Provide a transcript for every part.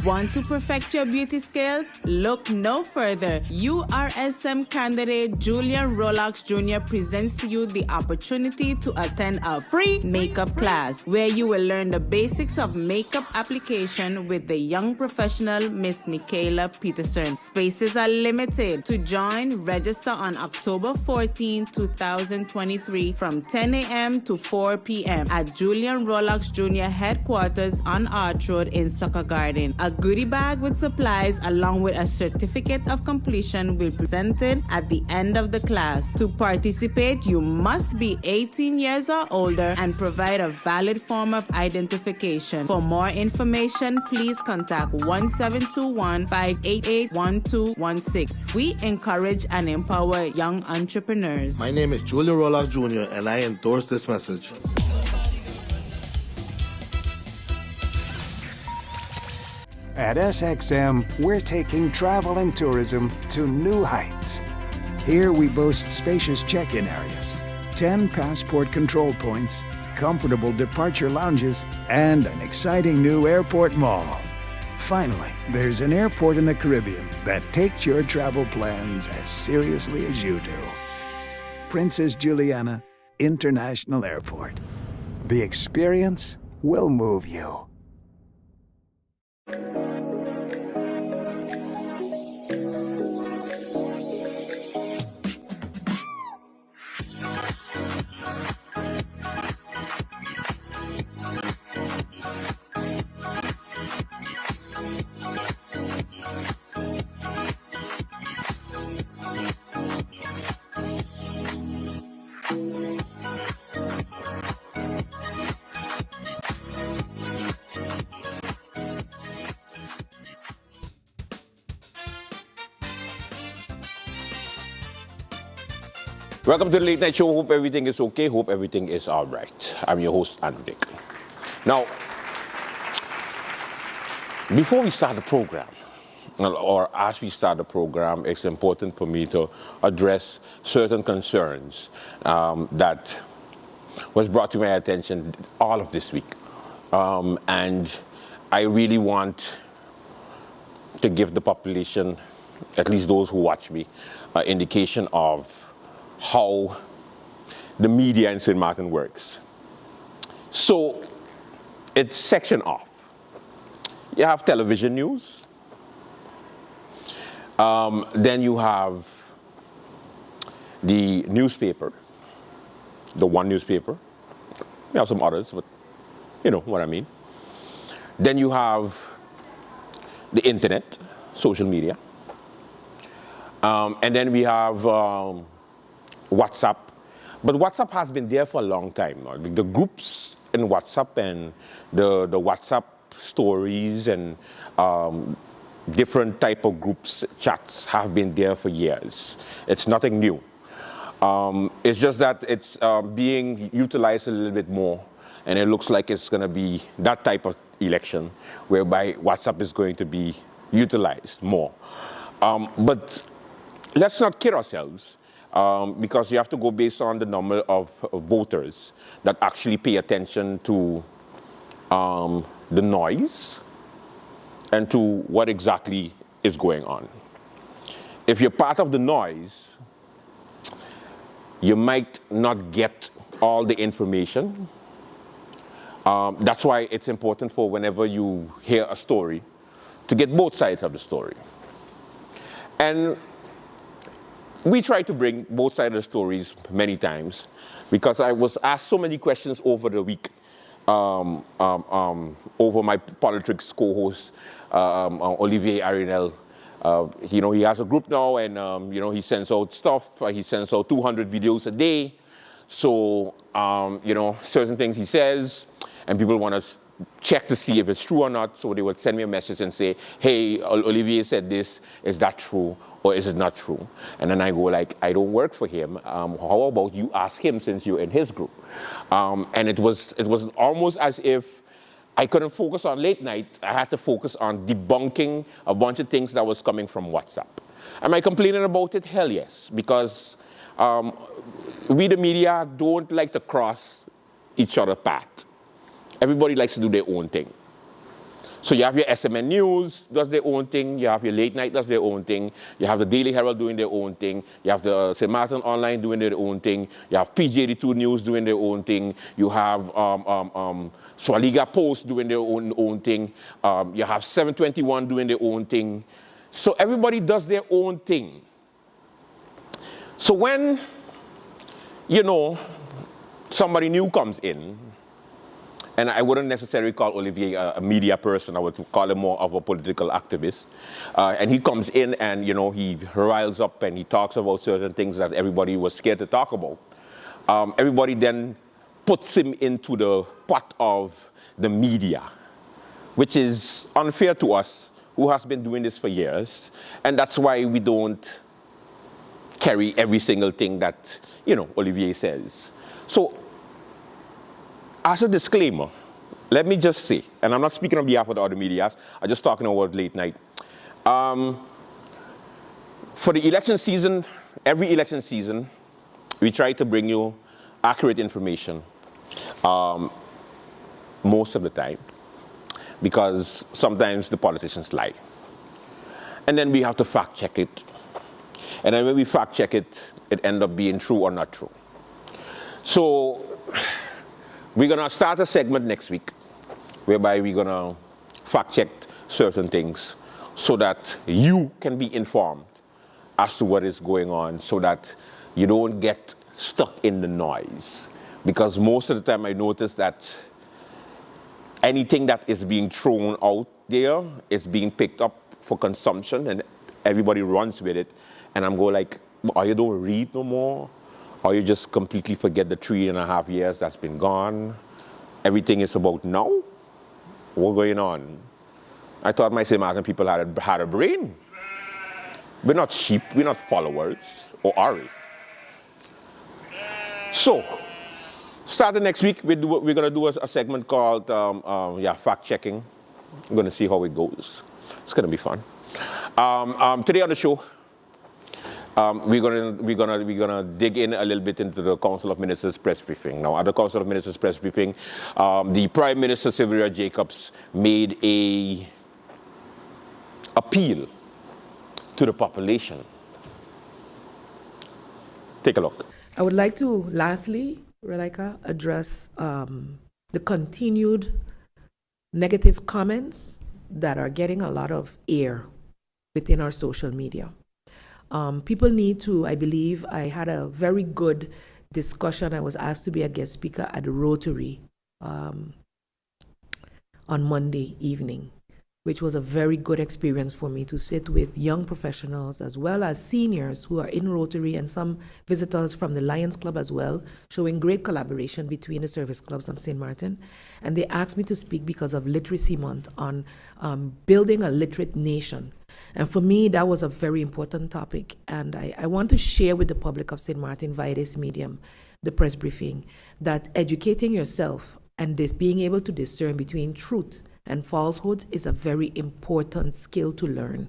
Want to perfect your beauty skills? Look no further. URSM candidate Julian Rolox Jr. presents to you the opportunity to attend a free makeup class where you will learn the basics of makeup application with the young professional Miss Michaela Peterson. Spaces are limited. To join, register on October 14, 2023 from 10 a.m. to 4 p.m. at Julian Rolox Jr. headquarters on Arch Road in Sucker Garden. A goodie bag with supplies along with a certificate of completion will be presented at the end of the class. To participate, you must be 18 years or older and provide a valid form of identification. For more information, please contact 1721-588-1216. We encourage and empower young entrepreneurs. My name is Julian Rolox Jr. and I endorse this message. At SXM, we're taking travel and tourism to new heights. Here we boast spacious check-in areas, 10 passport control points, comfortable departure lounges, and an exciting new airport mall. Finally, there's an airport in the Caribbean that takes your travel plans as seriously as you do. Princess Juliana International Airport. The experience will move you. Welcome to the Late Night Show. Hope everything is okay. Hope everything is all right. I'm your host, Andrew Dick. Now, before we start the program, or as we start the program, it's important for me to address certain concerns that was brought to my attention all of this week. And I really want to give the population, at least those who watch me, an indication of how the media in St. Martin works. So it's section off. You have television news. Then you have the newspaper, the one newspaper. You have some others, but you know what I mean. Then you have the internet, social media. And then we have WhatsApp, but WhatsApp has been there for a long time now. The groups in WhatsApp and the WhatsApp stories and different type of groups, chats have been there for years. It's nothing new. It's just that it's being utilized a little bit more, and it looks like it's going to be that type of election whereby WhatsApp is going to be utilized more. But let's not kid ourselves. Because you have to go based on the number of voters that actually pay attention to the noise and to what exactly is going on. If you're part of the noise, you might not get all the information. That's why it's important for whenever you hear a story to get both sides of the story. And we try to bring both sides of the stories many times because I was asked so many questions over the week over my politics co-host, Olivier Arinel. He has a group now and, he sends out stuff. He sends out 200 videos a day. So, certain things he says and people want to check to see if it's true or not. So they would send me a message and say, hey, Olivier said this, is that true? Or is it not true? And then I go like, I don't work for him. How about you ask him since you're in his group? And it was almost as if I couldn't focus on late night. I had to focus on debunking a bunch of things that was coming from WhatsApp. Am I complaining about it? Hell yes. Because we, the media, don't like to cross each other's path. Everybody likes to do their own thing. So you have your SMN News does their own thing, you have your Late Night does their own thing, you have the Daily Herald doing their own thing, you have the St. Martin Online doing their own thing, you have PG82 News doing their own thing, you have Swaliga Post doing their own thing, you have 721 doing their own thing. So everybody does their own thing. So when, you know, somebody new comes in, and I wouldn't necessarily call Olivier a media person, I would call him more of a political activist. And he comes in and, you know, he riles up and he talks about certain things that everybody was scared to talk about. Everybody then puts him into the pot of the media, which is unfair to us, who has been doing this for years. And that's why we don't carry every single thing that, you know, Olivier says. So, as a disclaimer, let me just say, and I'm not speaking on behalf of the other medias, I'm just talking about Late Night. For the election season, every election season, we try to bring you accurate information most of the time, because sometimes the politicians lie. And then we have to fact check it. And then when we fact check it, it ends up being true or not true. So, we're going to start a segment next week whereby we're going to fact check certain things so that you can be informed as to what is going on, so that you don't get stuck in the noise. Because most of the time I notice that anything that is being thrown out there is being picked up for consumption and everybody runs with it. And I'm going like, or you don't read no more, or you just completely forget the 3.5 years that's been gone. Everything is about now. What's going on? I thought my St. Martin people had a brain. We're not sheep, we're not followers, or are we? So, starting next week, we're going to do a segment called fact checking. We're going to see how it goes. It's going to be fun. Today on the show, we're gonna dig in a little bit into the Council of Ministers press briefing. Now, at the Council of Ministers press briefing, the Prime Minister Sylvia Jacobs made a appeal to the population. Take a look. I would like to, lastly, Relika, address the continued negative comments that are getting a lot of air within our social media. People need to, I believe, I had a very good discussion. I was asked to be a guest speaker at the Rotary on Monday evening, which was a very good experience for me to sit with young professionals as well as seniors who are in Rotary and some visitors from the Lions Club as well, showing great collaboration between the service clubs and St. Martin. And they asked me to speak because of Literacy Month on building a literate nation. And for me, that was a very important topic. And I want to share with the public of St. Martin via this medium, the press briefing, that educating yourself and this being able to discern between truth and falsehoods is a very important skill to learn.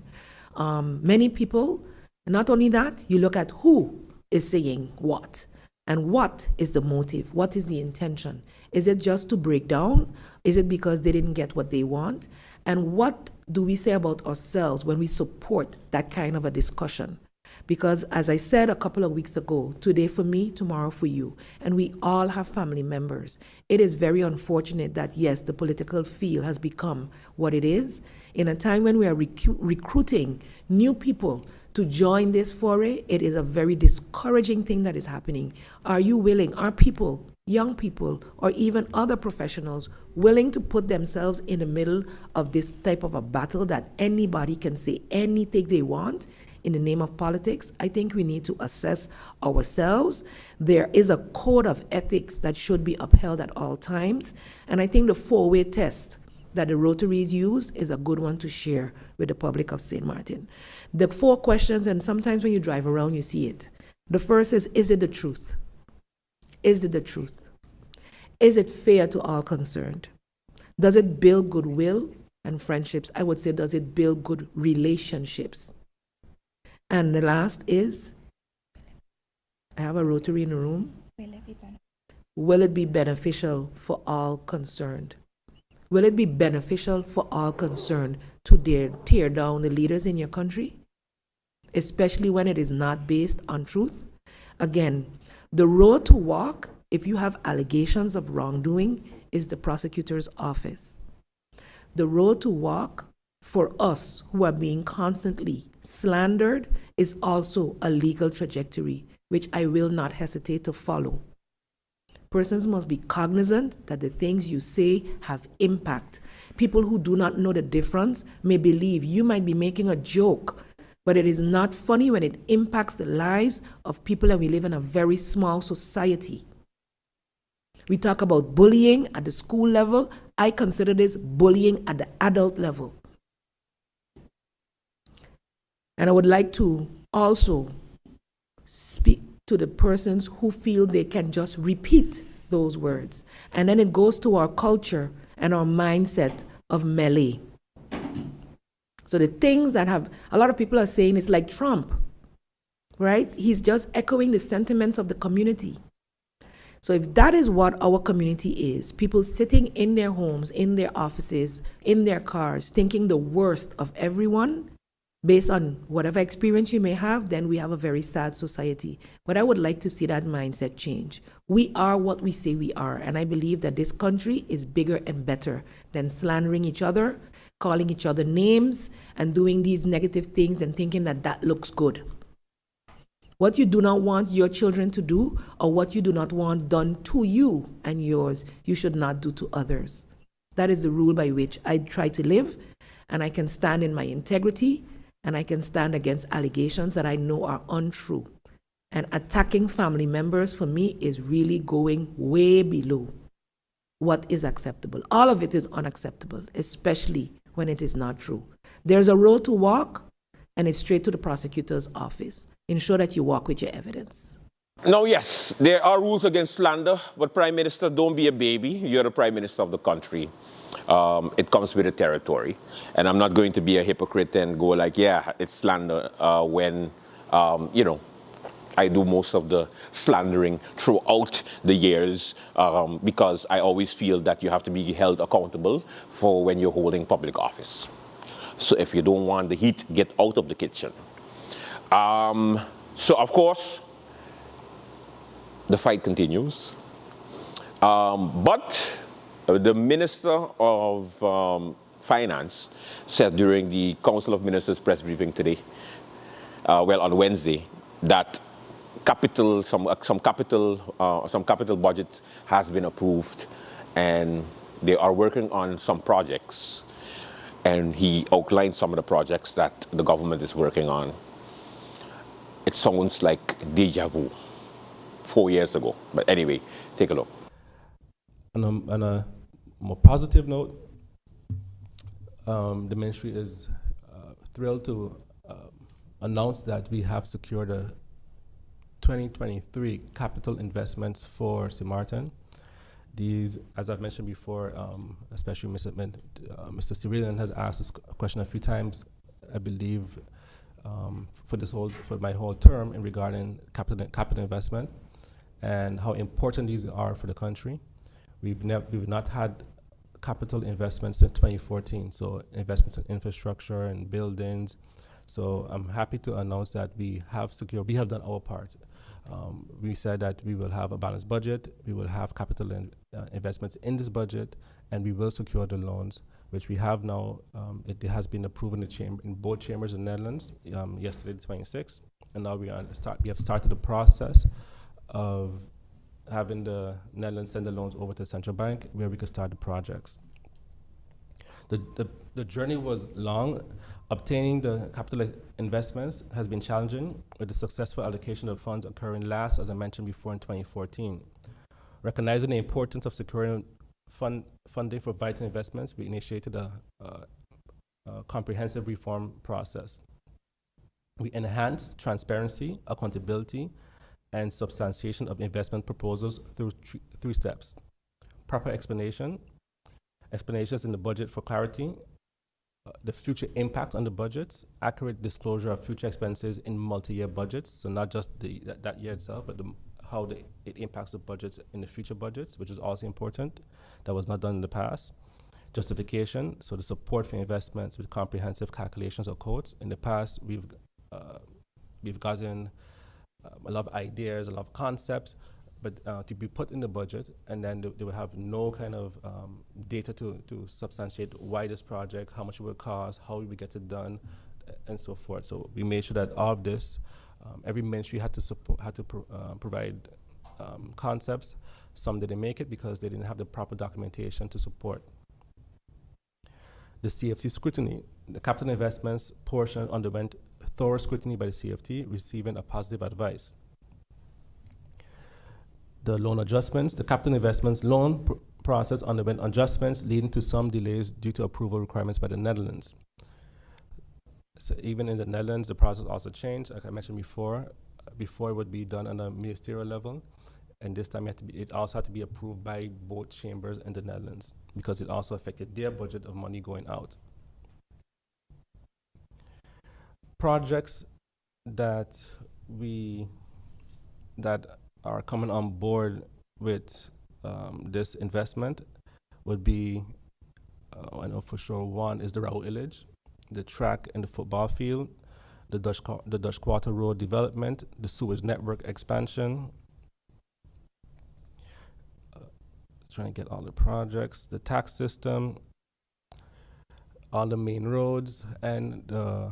Many people, not only that, you look at who is saying what and what is the motive, what is the intention. Is it just to break down? Is it because they didn't get what they want? And what do we say about ourselves when we support that kind of a discussion? Because as I said a couple of weeks ago, today for me, tomorrow for you, and we all have family members, it is very unfortunate that, yes, the political field has become what it is. In a time when we are recruiting new people to join this foray, it is a very discouraging thing that is happening. Are you willing, are people, young people, or even other professionals willing to put themselves in the middle of this type of a battle that anybody can say anything they want in the name of politics? I think we need to assess ourselves. There is a code of ethics that should be upheld at all times. And I think the four-way test that the Rotaries use is a good one to share with the public of St. Martin. The 4 questions, and sometimes when you drive around, you see it. The first is it the truth? Is it the truth? Is it fair to all concerned? Does it build goodwill and friendships? I would say, does it build good relationships? And the last is, I have a Rotary in the room. Will it be beneficial for all concerned? Will it be beneficial for all concerned to tear down the leaders in your country, especially when it is not based on truth? Again, the road to walk, if you have allegations of wrongdoing, is the prosecutor's office. The road to walk for us who are being constantly slandered is also a legal trajectory, which I will not hesitate to follow. Persons must be cognizant that the things you say have impact. People who do not know the difference may believe you might be making a joke, but it is not funny when it impacts the lives of people, and we live in a very small society. We talk about bullying at the school level. I consider this bullying at the adult level. And I would like to also speak to the persons who feel they can just repeat those words. And then it goes to our culture and our mindset of melee. So the things that a lot of people are saying it's like Trump, right? He's just echoing the sentiments of the community. So if that is what our community is, people sitting in their homes, in their offices, in their cars, thinking the worst of everyone, based on whatever experience you may have, then we have a very sad society. But I would like to see that mindset change. We are what we say we are, and I believe that this country is bigger and better than slandering each other, calling each other names, and doing these negative things and thinking that that looks good. What you do not want your children to do, or what you do not want done to you and yours, you should not do to others. That is the rule by which I try to live, and I can stand in my integrity, and I can stand against allegations that I know are untrue. And attacking family members for me is really going way below what is acceptable. All of it is unacceptable, especially when it is not true. There's a road to walk, and it's straight to the prosecutor's office. Ensure that you walk with your evidence. Now, yes, there are rules against slander, but Prime Minister, don't be a baby. You're the Prime Minister of the country. It comes with the territory. And I'm not going to be a hypocrite and go like, yeah, it's slander when, I do most of the slandering throughout the years because I always feel that you have to be held accountable for when you're holding public office. So if you don't want the heat, get out of the kitchen. So, of course, the fight continues. But the Minister of Finance said during the Council of Ministers press briefing today, on Wednesday, that some capital budget has been approved, and they are working on some projects. And he outlined some of the projects that the government is working on. It sounds like deja vu, 4 years ago. But anyway, take a look. On a more positive note, the ministry is thrilled to announce that we have secured a 2023 capital investments for St. Martin. These, as I've mentioned before, especially Mr. Cyrilian has asked this question a few times, I believe, for my whole term in regarding capital investment and how important these are for the country. We've not had capital investment since 2014, so investments in infrastructure and buildings. So I'm happy to announce that we have done our part. We said that we will have a balanced budget, we will have capital investments in this budget, and we will secure the loans, which we have now. It has been approved in both chambers in the Netherlands yesterday, the 26th, and now we have started the process of having the Netherlands send the loans over to the central bank where we could start the projects. The journey was long. Obtaining the capital investments has been challenging, with the successful allocation of funds occurring last, as I mentioned before, in 2014. Recognizing the importance of securing funding for vital investments, we initiated a comprehensive reform process. We enhanced transparency, accountability, and substantiation of investment proposals through three steps: proper explanations in the budget for clarity, the future impact on the budgets, accurate disclosure of future expenses in multi-year budgets, so not just that year itself, but how it impacts the budgets in the future budgets, which is also important. That was not done in the past. justification, so the support for investments with comprehensive calculations or quotes. In the past, we've gotten a lot of ideas, a lot of concepts, but to be put in the budget, and then they will have no kind of data to substantiate why this project, how much it will cost, how we will get it done, and so forth. So we made sure that all of this, every ministry had to provide concepts. Some didn't make it because they didn't have the proper documentation to support. The CFT scrutiny. The capital investments portion underwent thorough scrutiny by the CFT, receiving a positive advice. The loan adjustments. The capital investments loan process underwent adjustments, leading to some delays due to approval requirements by the Netherlands. So even in the Netherlands, the process also changed. Like I mentioned before it would be done on a ministerial level, and this time it also had to be approved by both chambers in the Netherlands because it also affected their budget of money going out. Projects that are coming on board with this investment would be, I know for sure, one is the Raoul Village, the track and the football field, the Dutch Quarter Road development, the sewage network expansion. Trying to get all the projects, the tax system, all the main roads, and the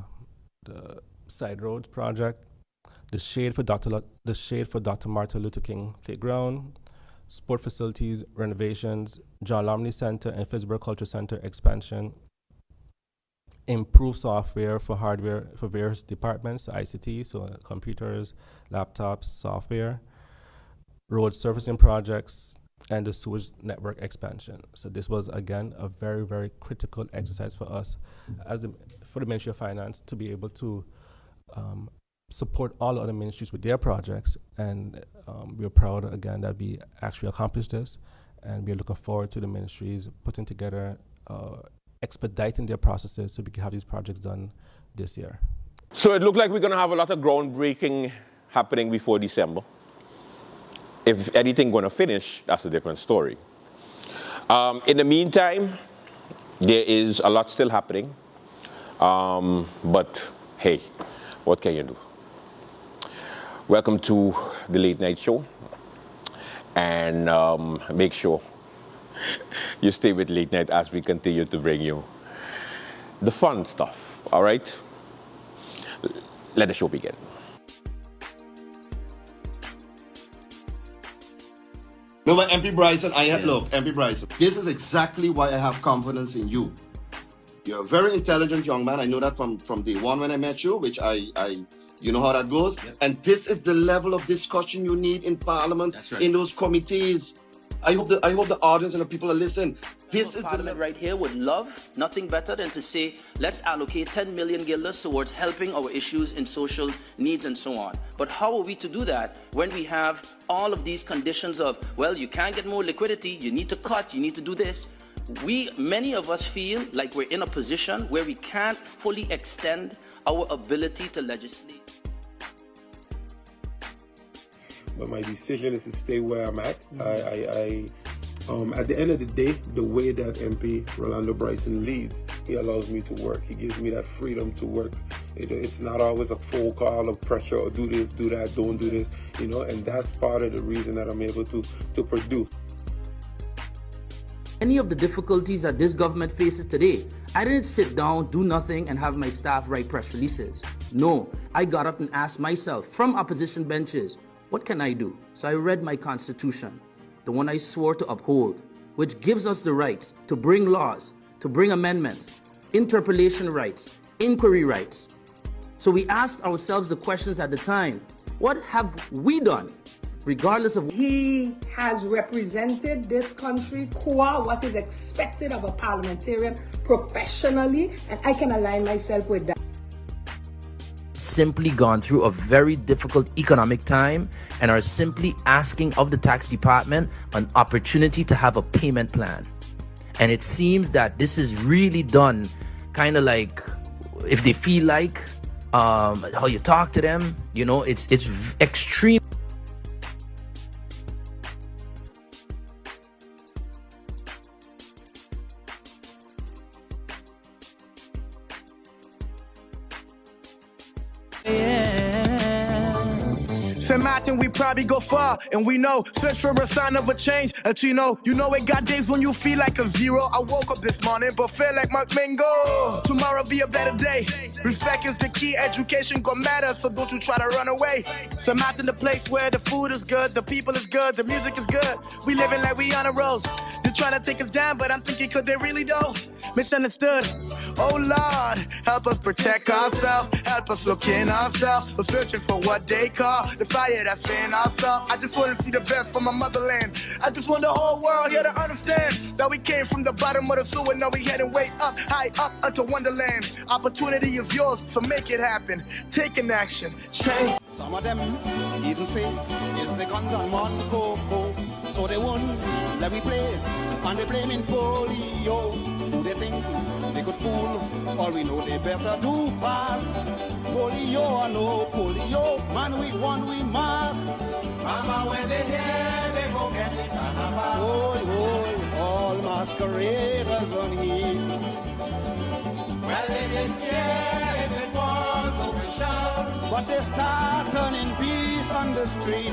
side roads project, the shade for Dr. Martin Luther King Playground, sport facilities renovations, John Lomley Center and Fittsburg Culture Center expansion, improved software for hardware for various departments, ICT, so computers, laptops, software, road surfacing projects, and the sewage network expansion. So this was, again, a very, very critical exercise for us for the Ministry of Finance to be able to support all other ministries with their projects. And we're proud, again, that we actually accomplished this. And we're looking forward to the ministries putting together, expediting their processes so we can have these projects done this year. So it looked like we're going to have a lot of groundbreaking happening before December. If anything going to finish, that's a different story. In the meantime, there is a lot still happening. But hey, what can you do? Welcome to the Late Night Show. And make sure you stay with Late Night as we continue to bring you the fun stuff. All right? Let the show begin. No, but MP Bryson, look, MP Bryson, this is exactly why I have confidence in you. You're a very intelligent young man. I know that from day one when I met you, which you know how that goes. Yep. And this is the level of discussion you need in Parliament, right, in those committees. I hope the audience and the people are listening. This is Parliament right here would love nothing better than to say, let's allocate 10 million guilders towards helping our issues in social needs and so on. But how are we to do that when we have all of these conditions of, well, you can't get more liquidity, you need to cut, you need to do this. Many of us feel like we're in a position where we can't fully extend our ability to legislate. But my decision is to stay where I'm at. At the end of the day, the way that MP Rolando Bryson leads, he allows me to work. He gives me that freedom to work. It's not always a phone call of pressure or do this, do that, don't do this, and that's part of the reason that I'm able to produce. Any of the difficulties that this government faces today, I didn't sit down, do nothing, and have my staff write press releases. No, I got up and asked myself from opposition benches, what can I do? So I read my constitution, the one I swore to uphold, which gives us the rights to bring laws, to bring amendments, interpellation rights, inquiry rights. So we asked ourselves the questions at the time, what have we done? Regardless of... He has represented this country qua what is expected of a parliamentarian professionally, and I can align myself with that. Simply gone through a very difficult economic time and are simply asking of the tax department an opportunity to have a payment plan. And it seems that this is really done kind of like if they feel like how you talk to them, it's extreme. St. Martin, we probably go far, and we know, search for a sign of a change. A Chino, you know it got days when you feel like a zero. I woke up this morning, but feel like Mark Mingo. Tomorrow be a better day. Respect is the key, education gon' matter, so don't you try to run away. St. Martin, the place where the food is good, the people is good, the music is good. We living like we on a rose. They're trying to take us down, but I'm thinking could they really don't? Misunderstood. Oh Lord, help us protect ourselves, help us look in ourselves. We're searching for what they call the fire that's in ourselves. I just want to see the best from my motherland. I just want the whole world here to understand that we came from the bottom of the sewer, now we heading way up, high up unto Wonderland. Opportunity is yours, so make it happen. Take an action, change. Some of them even say it's the guns on one coco, so they won't let me play, and they blaming polio. Who they think they could fool? All we know they better do fast. Polio or no polio, man we won we must. Mama when they hear they go get the carnival. Oh, all masqueraders on heat. Well they didn't care if it was official, but they start turning peace on the street.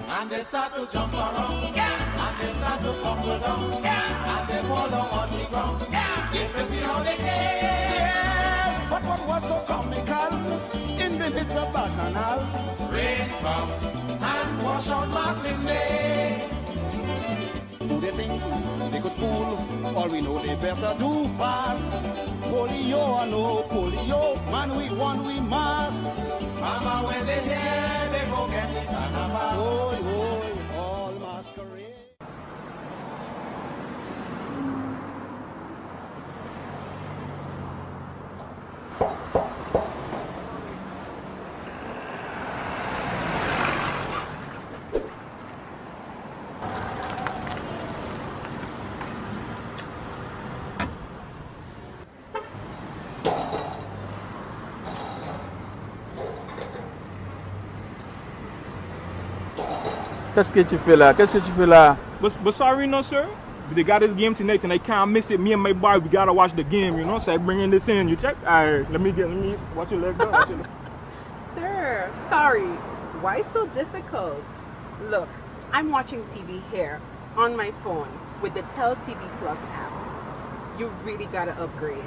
And they start to jump around, yeah. And they start to tumble down, yeah. And they fall down on the ground, yeah. If they see how they came. But what was so comical in the midst of bacchanal? Rain comes and wash out Martin May. Who they think they could fool? All we know they better do fast. Polio or no polio, man we won we must. Mama when they hear they go get the carnival. Oh, all masquerade. Qu'est-ce que tu fais là? Qu'est-ce que tu fais là? But sorry, no sir. They got this game tonight and I can't miss it. Me and my boy, we gotta watch the game, you know. So I bringing this in. You check? Alright, let me watch your leg, watch your leg. Sir, sorry. Why so difficult? Look, I'm watching TV here on my phone with the Tel TV Plus app. You really gotta upgrade.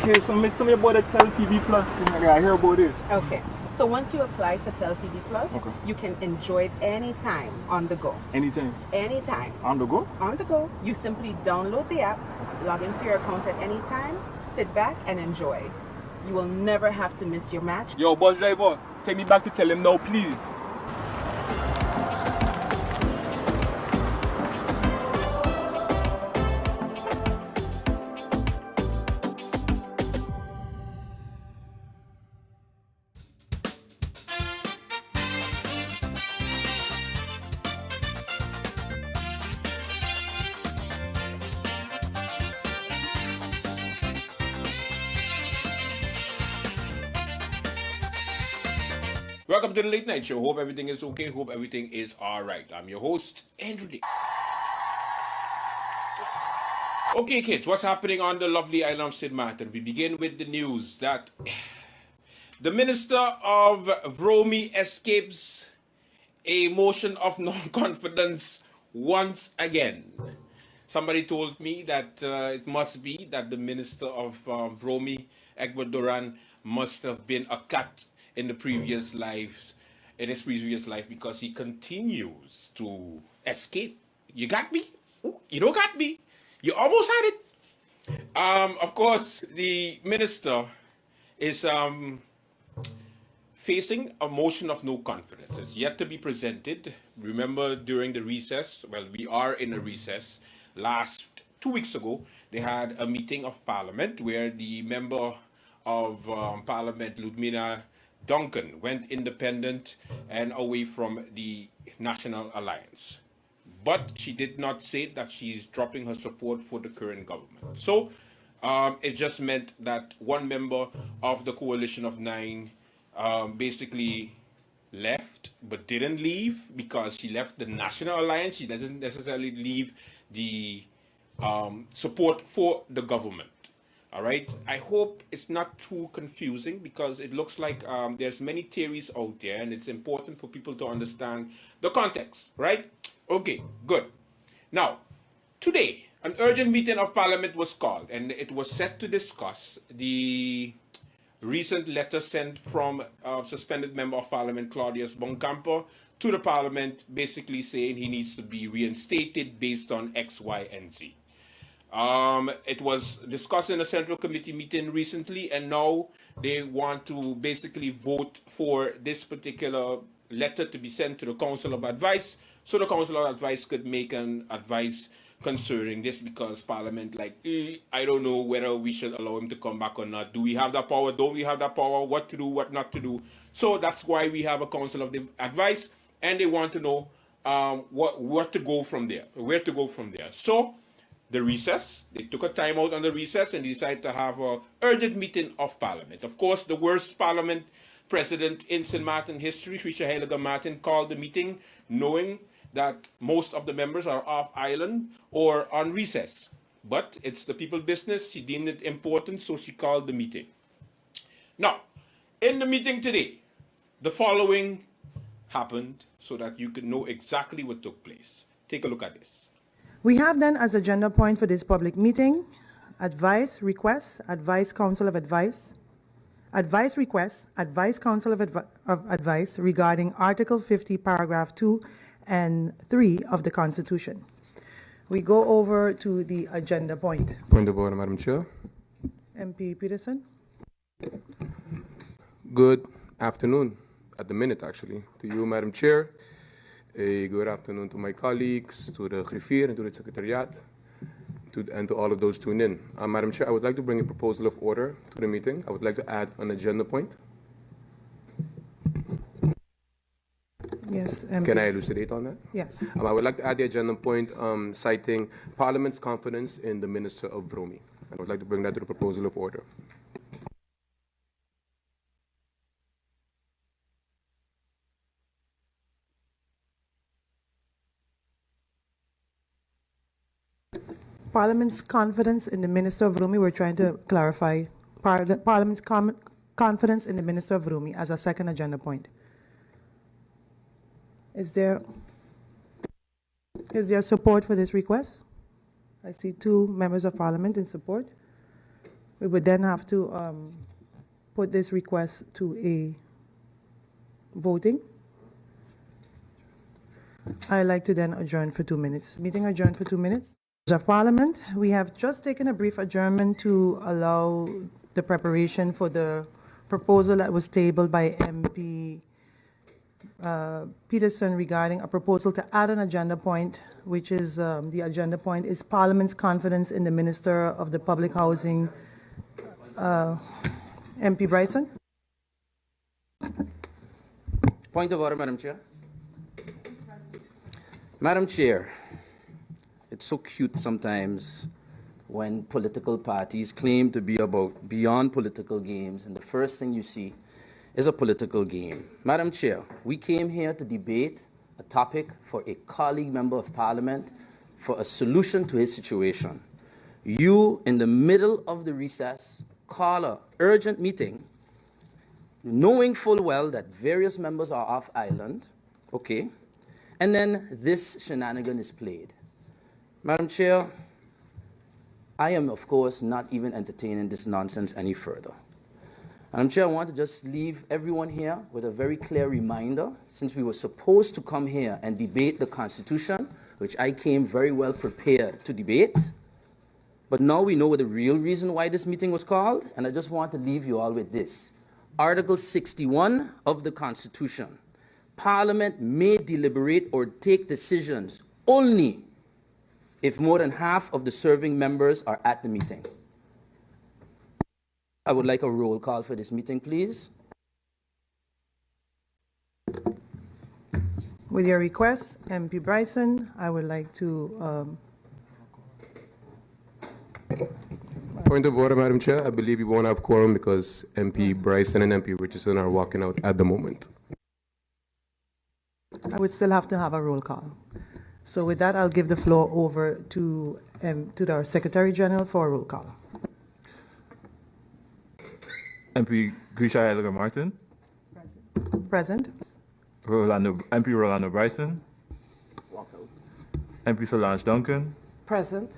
Okay, so tell me about the Tel TV Plus. I hear about this. Okay, so once you apply for Tel TV Plus, okay, you can enjoy it anytime on the go. Anytime? Anytime. On the go? On the go. You simply download the app, log into your account at any time, sit back and enjoy. You will never have to miss your match. Yo, bus driver, take me back to tell him now, please. Welcome to the Late Night Show. Hope everything is okay. Hope everything is all right. I'm your host, Andrew D. Okay, kids, what's happening on the lovely island of St. Martin? We begin with the news that the Minister of Vromi escapes a motion of non-confidence once again. Somebody told me that it must be that the Minister of Vromi, Egbert Duran, must have been a cat in his previous life, because he continues to escape. You got me? Ooh, you don't got me. You almost had it. Of course, the minister is facing a motion of no confidence. It's yet to be presented. Remember, during the recess, well, we are in a recess. 2 weeks ago, they had a meeting of Parliament where the member of Parliament, Ludmina Duncan, went independent and away from the National Alliance. But she did not say that she's dropping her support for the current government. So it just meant that one member of the coalition of 9 basically left, but didn't leave because she left the National Alliance. She doesn't necessarily leave the support for the government. All right. I hope it's not too confusing because it looks like there's many theories out there, and it's important for people to understand the context. Right. Okay. Good. Now, today, an urgent meeting of Parliament was called, and it was set to discuss the recent letter sent from suspended Member of Parliament Claudius Boncampo to the Parliament, basically saying he needs to be reinstated based on X, Y, and Z. It was discussed in a Central Committee meeting recently, and now they want to basically vote for this particular letter to be sent to the Council of Advice, so the Council of Advice could make an advice concerning this, because Parliament, I don't know whether we should allow him to come back or not. Do we have that power? Don't we have that power? What to do, what not to do? So that's why we have a Council of Advice, and they want to know what to go from there, where to go from there. So the recess, they took a time out on the recess and decided to have an urgent meeting of Parliament. Of course, the worst Parliament president in St. Martin history, Trisha Heiliger Martin, called the meeting knowing that most of the members are off island or on recess. But it's the people's business. She deemed it important, so she called the meeting. Now, in the meeting today, the following happened so that you can know exactly what took place. Take a look at this. We have then as agenda point for this public meeting, advice requests, advice council of advice, advice requests, advice council of advice regarding Article 50, paragraph 2 and 3 of the Constitution. We go over to the agenda point. Point of order, Madam Chair. MP Peterson. Good afternoon, at the minute actually, to you, Madam Chair. A good afternoon to my colleagues, to the griffier and to the Secretariat, and to all of those tuned in. Madam Chair, I would like to bring a proposal of order to the meeting. I would like to add an agenda point. Yes. Can I elucidate on that? Yes. I would like to add the agenda point citing Parliament's confidence in the Minister of Vromi. I would like to bring that to the proposal of order. Parliament's confidence in the Minister of Vromi, we're trying to clarify Parliament's confidence in the Minister of Vromi as a second agenda point. Is there support for this request? I see 2 members of Parliament in support. We would then have to put this request to a voting. I'd like to then adjourn for 2 minutes. Meeting adjourned for 2 minutes. Of Parliament, we have just taken a brief adjournment to allow the preparation for the proposal that was tabled by MP Peterson regarding a proposal to add an agenda point, which is the agenda point is Parliament's confidence in the Minister of the Public Housing, MP Bryson. Point of order, Madam Chair. Madam Chair, it's so cute sometimes when political parties claim to be about beyond political games, and the first thing you see is a political game. Madam Chair, we came here to debate a topic for a colleague member of Parliament for a solution to his situation. You, in the middle of the recess, call an urgent meeting, knowing full well that various members are off island, okay, and then this shenanigan is played. Madam Chair, I am, of course, not even entertaining this nonsense any further. Madam Chair, I want to just leave everyone here with a very clear reminder, since we were supposed to come here and debate the Constitution, which I came very well prepared to debate, but now we know the real reason why this meeting was called, and I just want to leave you all with this. Article 61 of the Constitution. Parliament may deliberate or take decisions only if more than half of the serving members are at the meeting. I would like a roll call for this meeting, please. With your request, MP Bryson, I would like to... Point of order, Madam Chair. I believe we won't have quorum because MP Bryson and MP Richardson are walking out at the moment. I would still have to have a roll call. So with that, I'll give the floor over to our Secretary General for a roll call. MP Grisha Heiliger Martin. Present. MP Rolando Bryson. MP Solange Duncan. Present.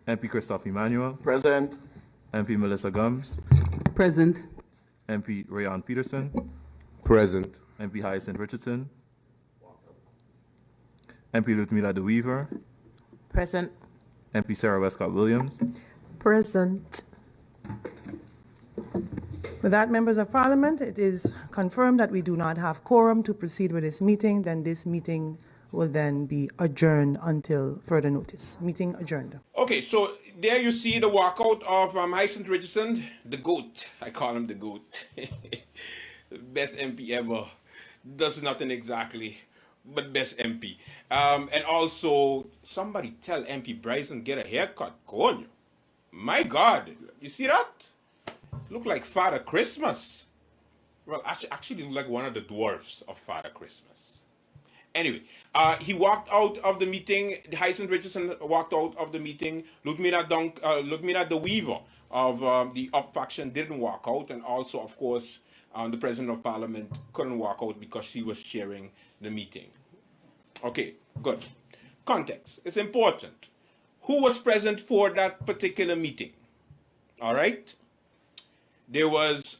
MP Christophe Emmanuel. Present. MP Melissa Gums. Present. MP Rayon Peterson. Present. MP Hyacinth Richardson. MP Ludmila De Weaver. Present. MP Sarah Westcott Williams. Present. With that, members of Parliament, it is confirmed that we do not have quorum to proceed with this meeting. Then this meeting will then be adjourned until further notice. Meeting adjourned. Okay, so there you see the walkout of Hyacinth Richardson, the GOAT. I call him the GOAT. The best MP ever. Does nothing exactly, but best MP. And also, somebody tell MP Bryson get a haircut. Go on. My God, you see that? Look like Father Christmas. Well, actually look like one of the dwarfs of Father Christmas. Anyway, he walked out of the meeting. Hyacinth Richardson walked out of the meeting. Ludmila De Weaver of the Up faction didn't walk out. And also, of course, the President of Parliament couldn't walk out because she was chairing the meeting. Okay, good. Context. It's important. Who was present for that particular meeting? All right. There was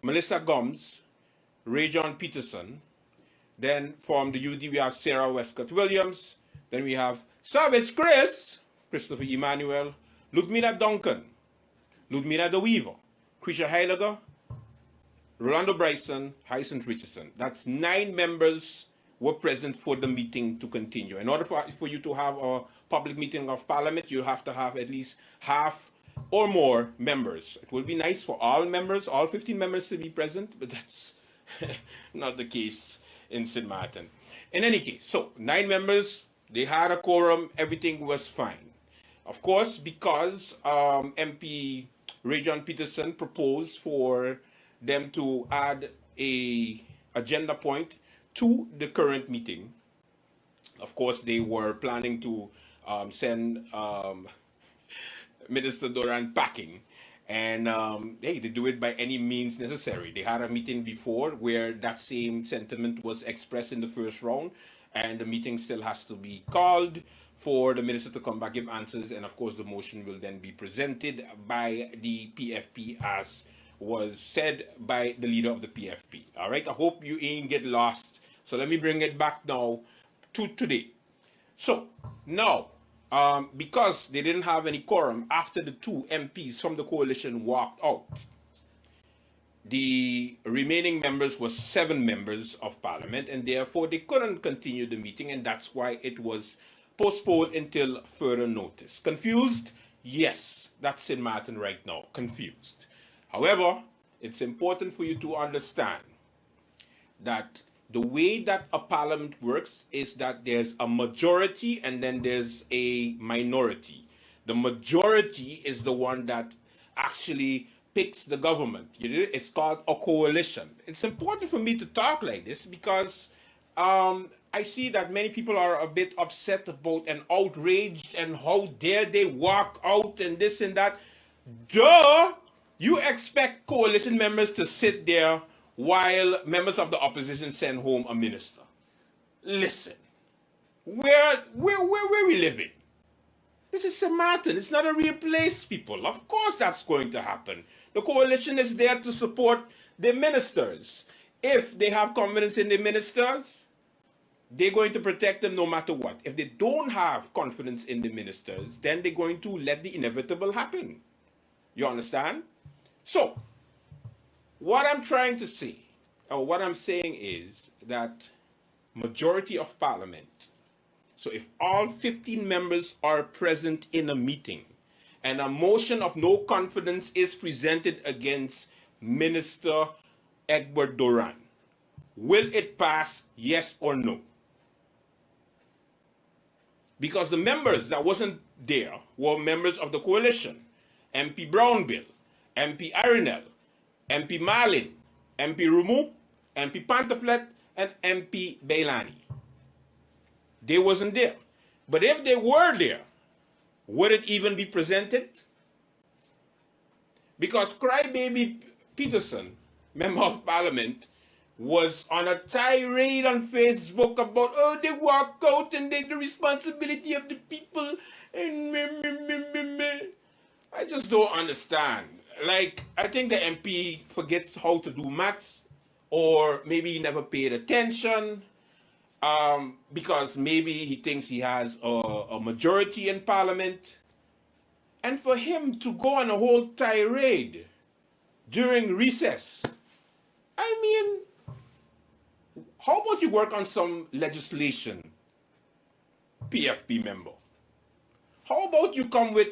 Melissa Gums, Ray John Peterson. Then from the UD we have Sarah Westcott Williams. Then we have Savage Chris, Christopher Emmanuel, Ludmila Duncan, Ludmila De Weaver, Grisha Heiliger, Rolando Bryson, Hyacinth Richardson. That's 9 members were present for the meeting to continue. In order for you to have a public meeting of Parliament, you have to have at least half or more members. It would be nice for all members, all 15 members to be present, but that's not the case in St. Martin. In any case, so 9 members, they had a quorum, everything was fine. Of course, because MP Ray John Peterson proposed for them to add a agenda point to the current meeting. Of course, they were planning to send Minister Doran packing. And hey, they do it by any means necessary. They had a meeting before where that same sentiment was expressed in the first round, and the meeting still has to be called for the minister to come back, give answers, and of course the motion will then be presented by the PFP as was said by the leader of the PFP. All right, I hope you ain't get lost. So let me bring it back now to today. So now, because they didn't have any quorum after the 2 MPs from the coalition walked out, the remaining members were 7 members of Parliament, and therefore they couldn't continue the meeting, and that's why it was postponed until further notice. Confused? Yes, that's St. Martin right now, confused. However, it's important for you to understand that the way that a parliament works is that there's a majority and then there's a minority. The majority is the one that actually picks the government. It's called a coalition. It's important for me to talk like this because I see that many people are a bit upset about and outraged and how dare they walk out and this and that. Duh! You expect coalition members to sit there while members of the opposition send home a minister. Listen, where we living? This is St. Martin. It's not a real place, people. Of course that's going to happen. The coalition is there to support the ministers. If they have confidence in the ministers, they're going to protect them no matter what. If they don't have confidence in the ministers, then they're going to let the inevitable happen. You understand? So, what I'm trying to say, or what I'm saying is that majority of Parliament, so if all 15 members are present in a meeting and a motion of no confidence is presented against Minister Egbert Doran, will it pass, yes or no? Because the members that wasn't there were members of the coalition. MP Brownbill, MP Arinel, MP Marlin, MP Rumu, MP Pantaflet, and MP Bailani. They wasn't there. But if they were there, would it even be presented? Because Crybaby Peterson, Member of Parliament, was on a tirade on Facebook about, oh, they walk out and take the responsibility of the people. And meh. I just don't understand. Like, I think the MP forgets how to do maths, or maybe he never paid attention, because maybe he thinks he has a majority in Parliament. And for him to go on a whole tirade during recess, I mean, how about you work on some legislation, PFP member? How about you come with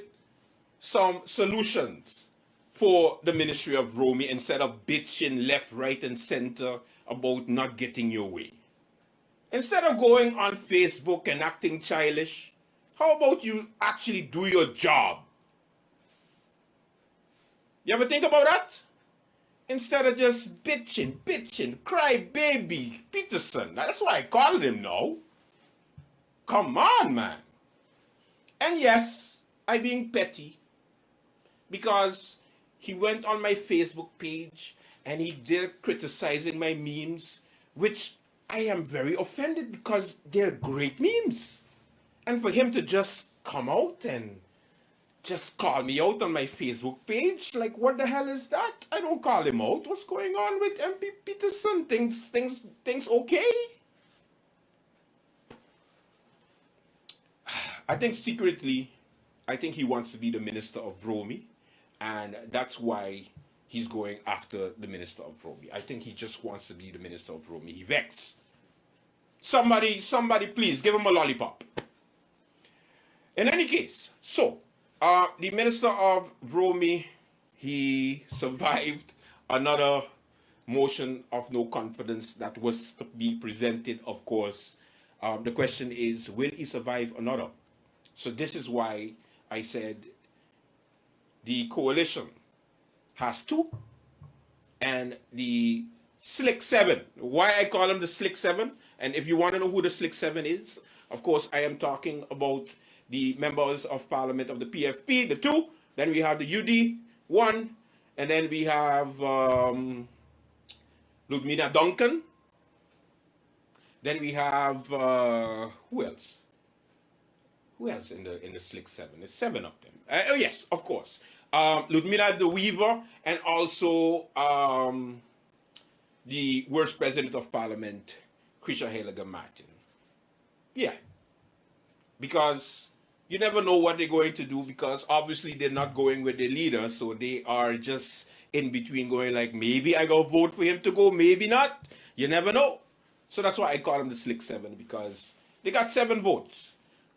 some solutions for the Ministry of Romy instead of bitching left, right, and center about not getting your way? Instead of going on Facebook and acting childish, how about you actually do your job? You ever think about that? Instead of just bitching, cry baby Peterson. That's why I called him now. Come on, man. And yes, I'm being petty because he went on my Facebook page and he did criticizing my memes, which I am very offended because they're great memes. And for him to just come out and just call me out on my Facebook page, like, what the hell is that? I don't call him out. What's going on with MP Peterson? Things okay? I think secretly, I think he wants to be the Minister of Romy, and that's why he's going after the Minister of Romy. I think he just wants to be the Minister of Romy. He vexed. Somebody please give him a lollipop. In any case, so the Minister of Romy, he survived another motion of no confidence that was to be presented, of course. The question is, will he survive another? So this is why I said the coalition has two, and the Slick Seven. Why I call them the Slick Seven? And if you want to know who the Slick Seven is, of course, I am talking about the members of Parliament of the PFP, the two. Then we have the UD, one. And then we have Ludmina Duncan. Then we have, who else? Who else in the Slick Seven? There's seven of them. Oh, yes, of course. Ludmina the Weaver, and also the worst president of Parliament, Krisha Heliger Martin. Yeah. Because you never know what they're going to do, because obviously they're not going with their leader, so they are just in between going like, maybe I go vote for him to go, maybe not. You never know. So that's why I call them the Slick Seven, because they got 7 votes.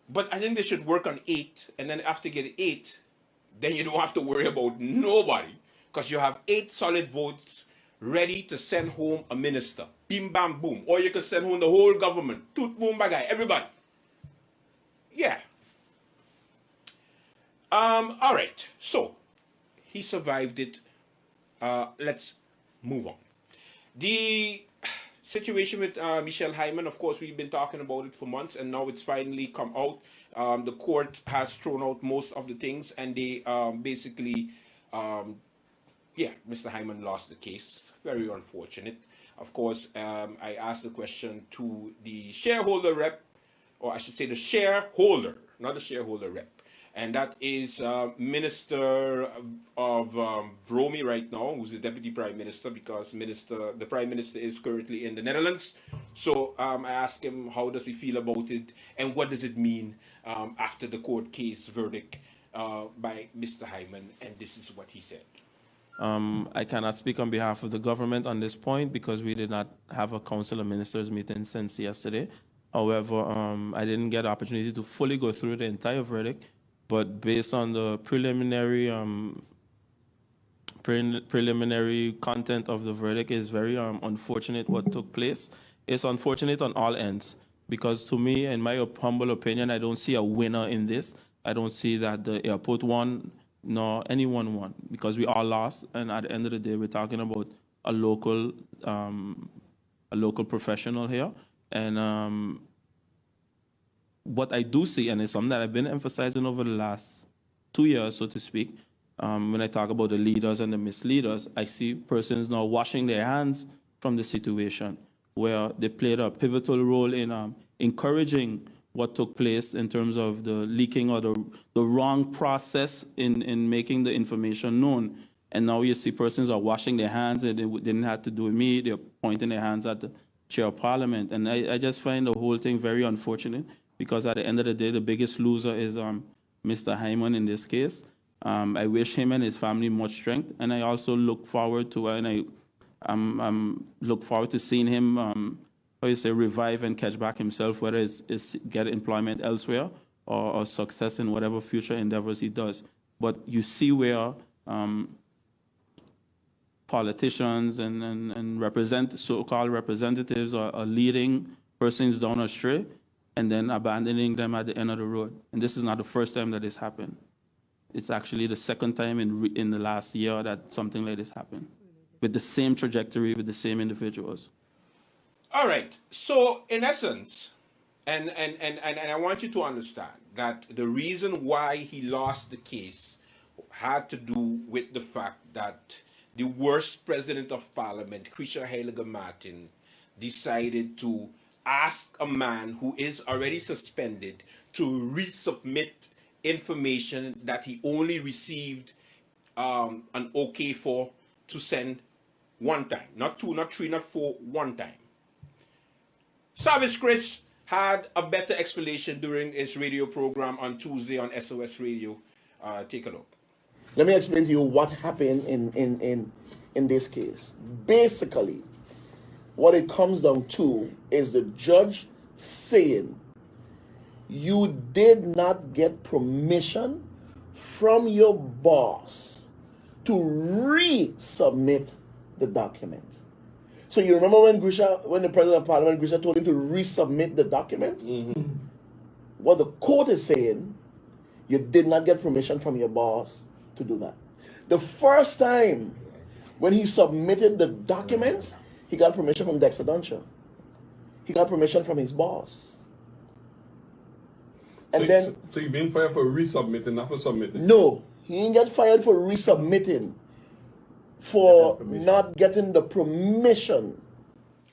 But I think they should work on 8, and then after you get 8, then you don't have to worry about nobody, because you have 8 solid votes ready to send home a minister. Bim, bam, boom. Or you can send home the whole government. Toot, boom, bagay, everybody. Yeah. All right. So, he survived it. Let's move on. The situation with Michelle Hyman, of course, we've been talking about it for months, and now it's finally come out. The court has thrown out most of the things, and they basically, yeah, Mr. Hyman lost the case. Very unfortunate. Of course, I asked the question to the shareholder rep, or I should say the shareholder, not the shareholder rep. And that is Minister of Romy right now, who's the Deputy Prime Minister, because the Prime Minister is currently in the Netherlands. So I asked him, how does he feel about it, and what does it mean after the court case verdict by Mr. Hyman, and this is what he said. I cannot speak on behalf of the government on this point because we did not have a Council of Ministers meeting since yesterday. However, I didn't get the opportunity to fully go through the entire verdict. But based on the preliminary content of the verdict, is very unfortunate what took place. It's unfortunate on all ends because, to me, in my humble opinion, I don't see a winner in this. I don't see that the airport won nor anyone won, because we all lost. And at the end of the day, we're talking about a local professional here, and what I do see, and it's something that I've been emphasizing over the last 2 years, so to speak, when I talk about the leaders and the misleaders, I see persons now washing their hands from the situation, where they played a pivotal role in encouraging what took place in terms of the leaking or the wrong process in making the information known. And now you see persons are washing their hands, and they didn't have to do with me, they're pointing their hands at the chair of parliament. And I just find the whole thing very unfortunate, because at the end of the day, the biggest loser is Mr. Hyman in this case. I wish him and his family much strength, and I also look forward to, look forward to seeing him, how you say, revive and catch back himself, whether it's get employment elsewhere or success in whatever future endeavors he does. But you see where politicians and so-called representatives are leading persons down astray and then abandoning them at the end of the road. And this is not the first time that this happened. It's actually the second time in the last year that something like this happened, with the same trajectory, with the same individuals. All right. So in essence, and I want you to understand that the reason why he lost the case had to do with the fact that the worst president of parliament, Krisha Heilige Martin, decided to ask a man who is already suspended to resubmit information that he only received an okay for, to send one time, not two, not three, not four, one time. Savage Chris had a better explanation during his radio program on Tuesday on SOS Radio. Take a look. Let me explain to you what happened in this case. Basically, what it comes down to is the judge saying you did not get permission from your boss to resubmit the document. So you remember when the President of Parliament, Grisha, told him to resubmit the document? What the court is saying, you did not get permission from your boss to do that. The first time when he submitted the documents, he got permission from Dexter Duncher. He got permission from his boss. And So you've been fired for resubmitting, not for submitting? No, he didn't get fired for resubmitting, for not getting the permission.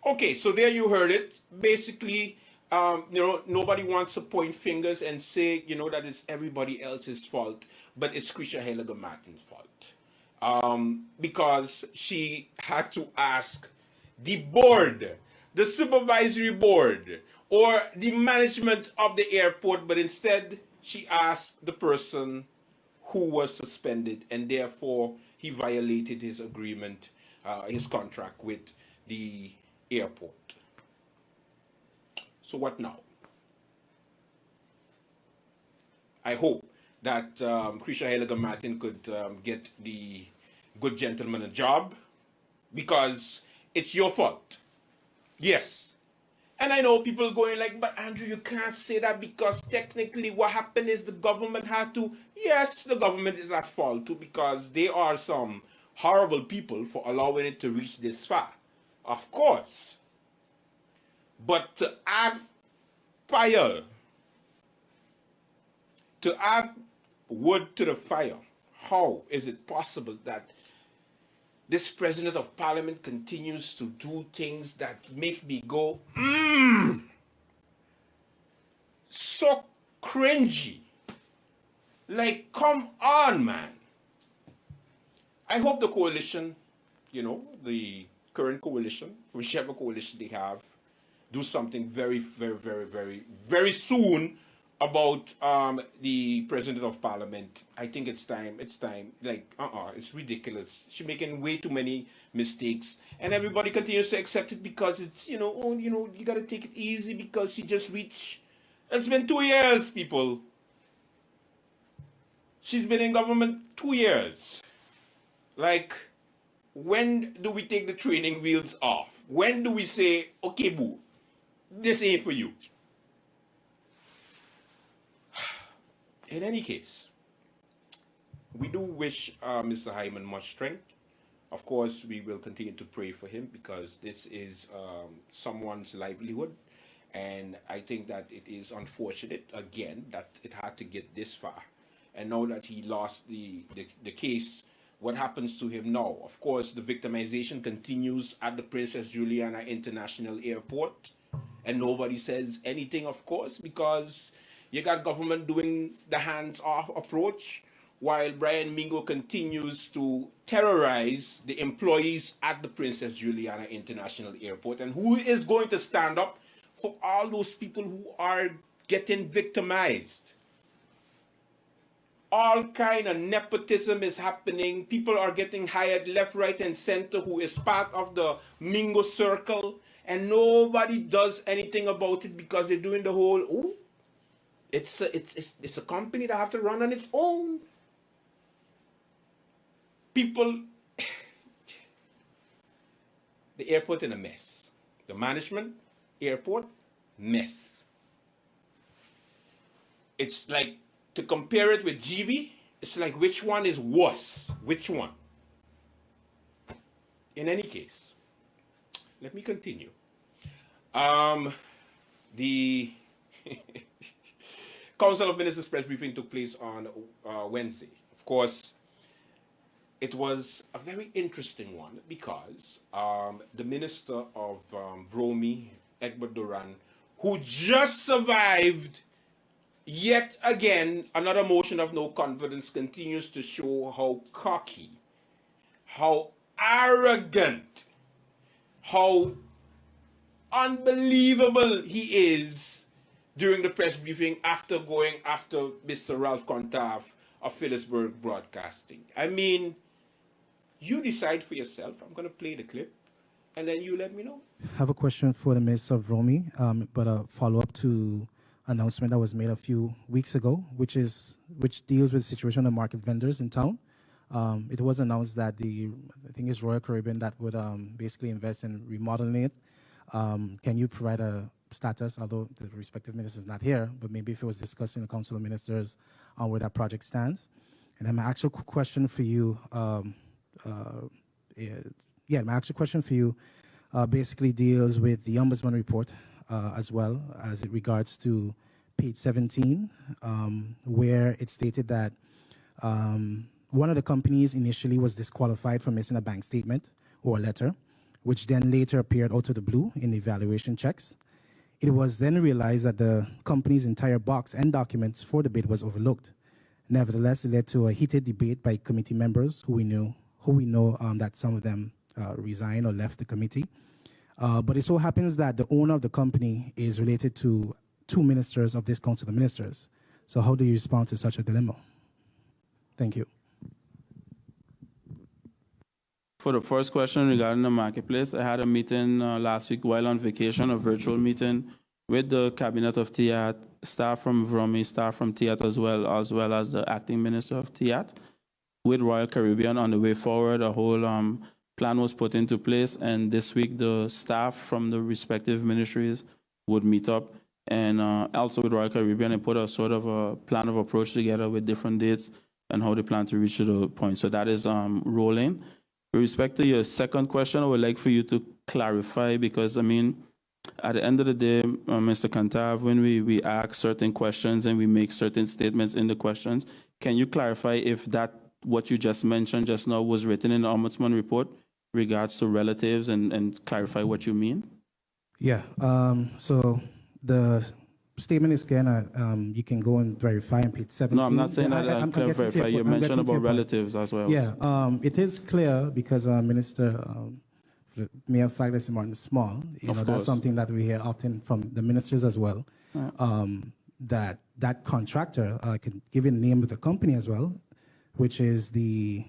Okay, so there you heard it. Basically, nobody wants to point fingers and say, that it's everybody else's fault, but it's Krisha Heilige Martin's fault. Because she had to ask the board, the supervisory board, or the management of the airport, but instead she asked the person who was suspended, and therefore he violated his agreement, his contract with the airport. So what now? I hope that Krisha Heilige Martin could get the good gentleman a job, because it's your fault. Yes. And I know people going like, but Andrew, you can't say that, because technically what happened is the government had to. Yes, the government is at fault too, because they are some horrible people for allowing it to reach this far. Of course. But to add fire, to add wood to the fire, how is it possible that this president of parliament continues to do things that make me go, so cringy? Like, come on, man. I hope the coalition, the current coalition, whichever coalition they have, do something very, very, very, very, very soon about the president of parliament. I think it's time. It's time. Like, it's ridiculous. She's making way too many mistakes, and everybody continues to accept it because it's, you gotta take it easy because she just reached. It's been 2 years, people. She's been in government 2 years. Like, when do we take the training wheels off? When do we say, okay, boo, this ain't for you? In any case, we do wish Mr. Hyman much strength. Of course, we will continue to pray for him, because this is someone's livelihood. And I think that it is unfortunate, again, that it had to get this far. And now that he lost the case, what happens to him now? Of course, the victimization continues at the Princess Juliana International Airport. And nobody says anything, of course, because you got government doing the hands-off approach, while Brian Mingo continues to terrorize the employees at the Princess Juliana International Airport. And who is going to stand up for all those people who are getting victimized? All kind of nepotism is happening. People are getting hired left, right, and center who is part of the Mingo circle, and nobody does anything about it because they're doing the whole, oh, it's a company that have to run on its own. People, the airport in a mess. The management, airport, mess. It's like, to compare it with GB, it's like which one is worse? Which one? In any case, let me continue. The Council of Ministers press briefing took place on Wednesday. Of course, it was a very interesting one because the Minister of Vromi, Egbert Duran, who just survived yet again another motion of no confidence, continues to show how cocky, how arrogant, how unbelievable he is during the press briefing after going after Mr. Ralph Contaf of Phillipsburg Broadcasting. I mean, you decide for yourself. I'm going to play the clip, and then you let me know. I have a question for the Minister of Romy, but a follow-up to announcement that was made a few weeks ago, which deals with the situation of the market vendors in town. It was announced that I think it's Royal Caribbean that would basically invest in remodeling it. Can you provide a status, although the respective minister is not here, but maybe if it was discussed in the Council of Ministers on where that project stands? And then my actual question for you, basically deals with the Ombudsman report as well as it regards to page 17, where it stated that one of the companies initially was disqualified for missing a bank statement or a letter, which then later appeared out of the blue in the evaluation checks. It was then realized that the company's entire box and documents for the bid was overlooked. Nevertheless, it led to a heated debate by committee members who we know that some of them resigned or left the committee. But it so happens that the owner of the company is related to two ministers of this Council of Ministers. So how do you respond to such a dilemma? Thank you. For the first question regarding the marketplace, I had a meeting last week while on vacation, a virtual meeting with the Cabinet of TIAT, staff from Vromi, staff from TIAT as well as the acting minister of TIAT, with Royal Caribbean on the way forward. A whole plan was put into place, and this week the staff from the respective ministries would meet up, and also with Royal Caribbean and put a sort of a plan of approach together with different dates and how they plan to reach to the point. So that is rolling. With respect to your second question, I would like for you to clarify, because I mean, at the end of the day, Mr. Kantav, when we ask certain questions and we make certain statements in the questions, can you clarify if that what you just mentioned just now was written in the Ombudsman report regards to relatives, and clarify what you mean? Yeah, so the statement is clear. You can go and verify on page 17. No, I'm not saying that I can verify. You mentioned about relatives as well. Yeah, it is clear because Minister, Mayor Friday Martin Small, that's something that we hear often from the ministers as well, that contractor, I can give you the name of the company as well, which is the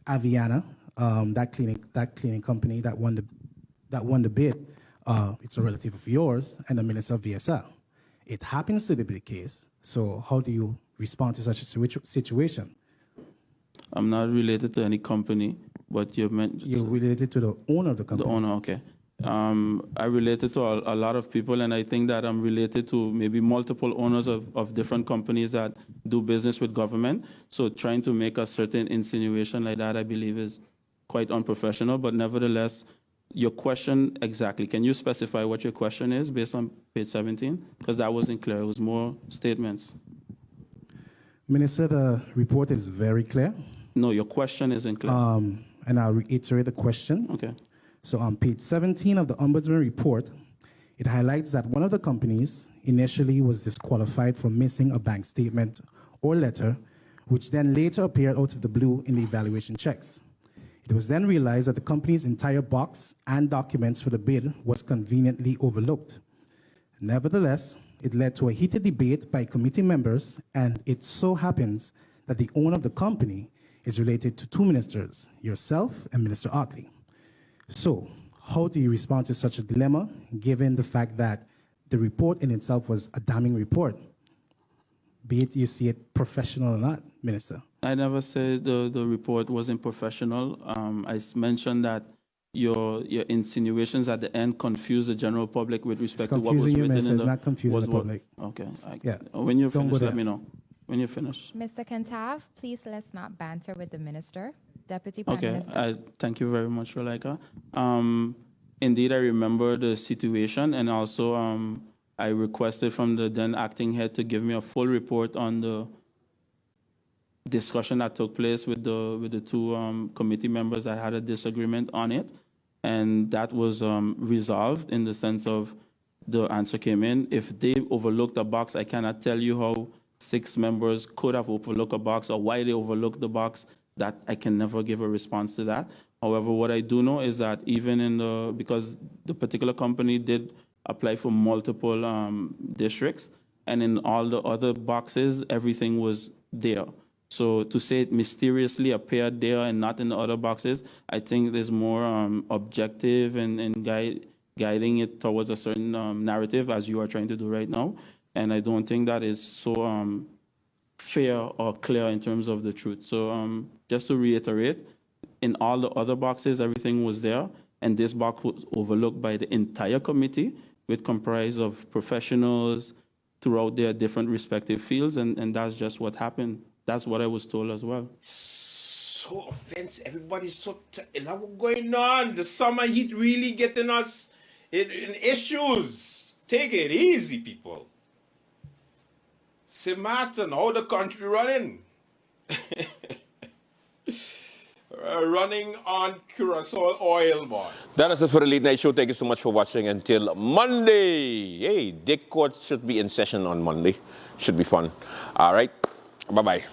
Aviana, that cleaning company that won the bid. It's a relative of yours and the minister of VSL. It happens to be the case. So how do you respond to such a situation? I'm not related to any company, but you meant you're related to the owner of the company. The owner, okay. I related to a lot of people, and I think that I'm related to maybe multiple owners of different companies that do business with government. So trying to make a certain insinuation like that, I believe, is quite unprofessional. But nevertheless, Your question exactly. Can you specify what your question is based on page 17? Because that wasn't clear. It was more statements. Minister, the report is very clear. No, your question isn't clear. And I'll reiterate the question. Okay. So on page 17 of the Ombudsman report, it highlights that one of the companies initially was disqualified for missing a bank statement or letter, which then later appeared out of the blue in the evaluation checks. It was then realized that the company's entire box and documents for the bid was conveniently overlooked. Nevertheless, it led to a heated debate by committee members, and it so happens that the owner of the company is related to two ministers, yourself and Minister Otley. So, how do you respond to such a dilemma, given the fact that the report in itself was a damning report, be it you see it professional or not, Minister? I never said the report wasn't professional. I mentioned that your insinuations at the end confuse the general public with respect to what was confusing you, written Minister. in It's not confusing the public. Okay. Yeah. When you Don't finish, go let there. me know. When you finish. Mr. Kentav, please let's not banter with the minister. Deputy Prime Okay. Minister. Thank you very much, Relaika. Indeed, I remember the situation, and also I requested from the then acting head to give me a full report on the discussion that took place with the two committee members that had a disagreement on it, and that was resolved in the sense of the answer came in. If they overlooked a box, I cannot tell you how 6 members could have overlooked a box or why they overlooked the box. That I can never give a response to that. However, what I do know is that even in because the particular company did apply for multiple districts, and in all the other boxes, everything was there. So to say it mysteriously appeared there and not in the other boxes, I think there's more objective and guiding it towards a certain narrative, as you are trying to do right now. And I don't think that is so fair or clear in terms of the truth. So just to reiterate, in all the other boxes, everything was there, and this box was overlooked by the entire committee, which comprised of professionals throughout their different respective fields, and that's just what happened. That's what I was told as well. So offensive. Everybody's so what's going on? The summer heat really getting us in issues. Take it easy, people. St. Martin, how the country running? Running on Curacao oil, boy. That is it for the Late Night Show. Thank you so much for watching. Until Monday. Hey, Dick Court should be in session on Monday. Should be fun. All right. Bye-bye.